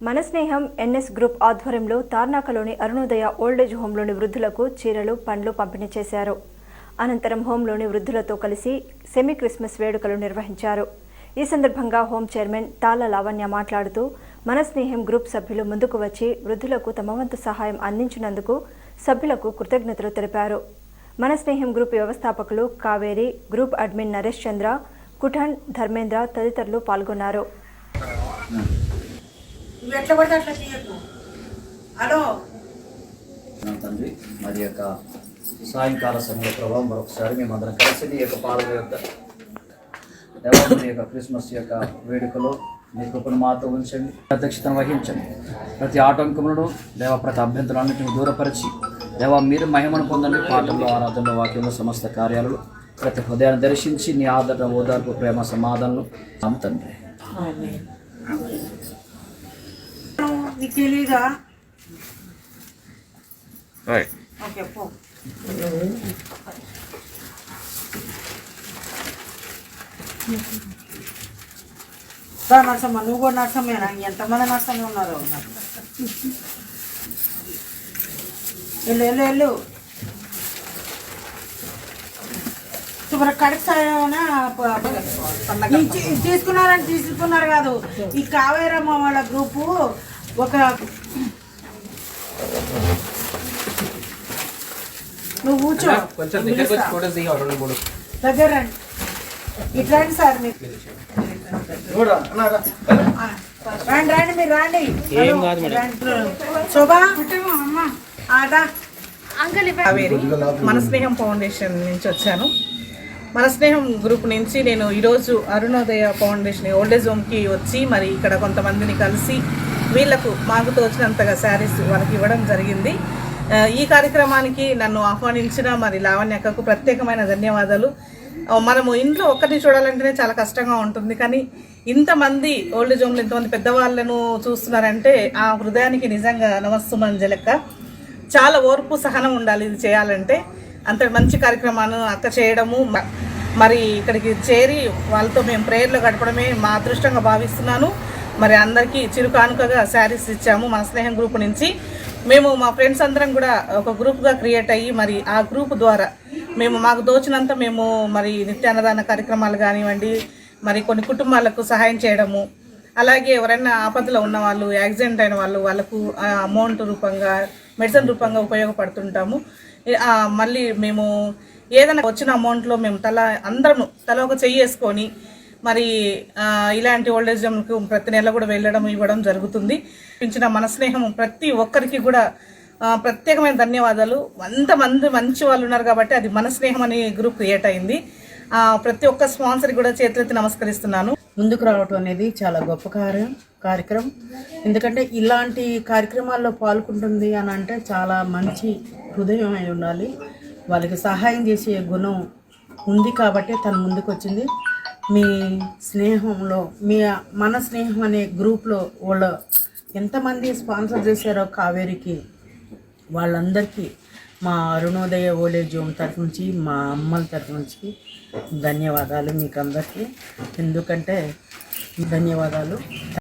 మన స్నేహం NS group ఆధ్వర్యంలో తార్నాకలోని అరుణోదయ ఓల్డేజ్ హోంలోని వృద్ధులకు చీరలు పండ్లు పంపిణీ చేశారు. అనంతరం హోంలోని వృద్ధులతో కలిసి సెమీ క్రిస్మస్ వేడుకలు నిర్వహించారు. ఈ సందర్భంగా హోం చైర్మన్ తాళ్ళ లావణ్య మాట్లాడుతూ మన స్నేహం గ్రూప్ సభ్యులు ముందుకు వచ్చి వృద్ధులకు తమ వంతు సహాయం అందించినందుకు సభ్యులకు కృతజ్ఞతలు తెలిపారు. మన స్నేహం గ్రూప్ వ్యవస్థాపకులు కావేరి, గ్రూప్ అడ్మిన్ నరేష్ చంద్ర, కుఠాన్, ధర్మేంద్ర తదితరులు పాల్గొన్నారు. తండ్రి మరి యొక్క సాయంకాల సమయ ప్రభావం మరొకసారి మేమందరం కలిసి నీ యొక్క పాదల యొక్క దేవాలయం యొక్క క్రిస్మస్ యొక్క వేడుకలో మీ కృపను మాతో ఉంచండి, అధ్యక్షతను వహించండి. ప్రతి ఆటంకములను దేవ ప్రతి అభ్యంతరాన్నింటిని దూరపరిచి దేవా మీరు మహిమను పొందండి. పాఠంలో, ఆరాధనలో, వాక్యంలో, సమస్త కార్యాలలో ప్రతి హృదయాన్ని దర్శించి నీ ఆదరణ, ఓదార్పు, ప్రేమ, సమాధానాలు తండ్రి. తెలీదా? నర్సమ్మ, నువ్వు కూడా నర్సమ్మేనా? ఎంతమంది నర్సమ్మ ఉన్నారు? వెళ్ళు వెళ్ళు వెళ్ళు. మరి కడక్ తీసుకున్నారు కాదు. ఈ కావేరమ్మ వాళ్ళ గ్రూపు ఒక నువ్వు కూర్చో, దగ్గర రండి, ఇటు రండి సార్. మీరు రండి రండి, మీరు రండి. శోభా కావేరి, మన స్నేహం ఫౌండేషన్ నుంచి వచ్చాను. మన స్నేహం గ్రూప్ నుంచి నేను ఈరోజు అరుణోదయ ఫౌండేషన్ ఓల్డేజ్ హోమ్కి వచ్చి మరి ఇక్కడ కొంతమందిని కలిసి వీళ్లకు మాకు తోచినంతగా శారీస్ వాళ్ళకి ఇవ్వడం జరిగింది. ఈ కార్యక్రమానికి నన్ను ఆహ్వానించిన మరి లావణ్యక్కకు ప్రత్యేకమైన ధన్యవాదాలు. మనము ఇంట్లో ఒక్కరిని చూడాలంటేనే చాలా కష్టంగా ఉంటుంది, కానీ ఇంతమంది ఓల్డేజ్ హోమ్లో ఇంతమంది పెద్దవాళ్ళను చూస్తున్నారంటే ఆ హృదయానికి నిజంగా నమస్సుమంజలక్క. చాలా ఓర్పు, సహనం ఉండాలి ఇది చేయాలంటే. అంత మంచి కార్యక్రమాన్ని అక్క చేయడము, మరి ఇక్కడికి చేరి వాళ్ళతో మేము ప్రేయర్లో గడపడమే మా అదృష్టంగా భావిస్తున్నాను. మరి అందరికీ చిరుకానుకగా శారీస్ ఇచ్చాము. మన స్నేహం గ్రూప్ నుంచి మేము మా ఫ్రెండ్స్ అందరం కూడా ఒక గ్రూప్గా క్రియేట్ అయ్యి మరి ఆ గ్రూప్ ద్వారా మేము మాకు దోచినంత మేము మరి నిత్యాన్నదాన కార్యక్రమాలు కానివ్వండి, మరి కొన్ని కుటుంబాలకు సహాయం చేయడము, అలాగే ఎవరైనా ఆపదలో ఉన్న వాళ్ళు, యాక్సిడెంట్ అయిన వాళ్ళకు అమౌంట్ రూపంగా, మెడిసిన్ రూపంగా ఉపయోగపడుతుంటాము. మళ్ళీ మేము ఏదైనా వచ్చిన అమౌంట్లో మేము అందరము తల ఒక చెయ్యి వేసుకొని మరి ఇలాంటి ఓల్డేజ్ హోమ్కు ప్రతి నెల కూడా వెళ్ళడం ఇవ్వడం జరుగుతుంది. పెంచిన మన స్నేహం ప్రతి ఒక్కరికి కూడా ప్రత్యేకమైన ధన్యవాదాలు. అంతమంది మంచి వాళ్ళు ఉన్నారు కాబట్టి అది మన స్నేహం అనే గ్రూప్ క్రియేట్ అయింది. ప్రతి ఒక్క స్పాన్సర్కి కూడా చేతులెత్తి నమస్కరిస్తున్నాను. ముందుకు రావటం అనేది చాలా గొప్ప కార్యక్రమం. ఎందుకంటే ఇలాంటి కార్యక్రమాల్లో పాల్గొంటుంది అని అంటే చాలా మంచి హృదయం అయి ఉండాలి. వాళ్ళకి సహాయం చేసే గుణం ఉంది కాబట్టి తను ముందుకు వచ్చింది. మీ స్నేహంలో మన స్నేహం అనే గ్రూప్లో వాళ్ళు ఎంతమంది స్పాన్సర్ చేశారో కావేరికి, వాళ్ళందరికీ మా అరుణోదయ ఓల్డేజ్ హోమ్ తరఫు నుంచి, మా అమ్మల తరఫు నుంచి ధన్యవాదాలు మీకు అందరికీ. ఎందుకంటే ధన్యవాదాలు.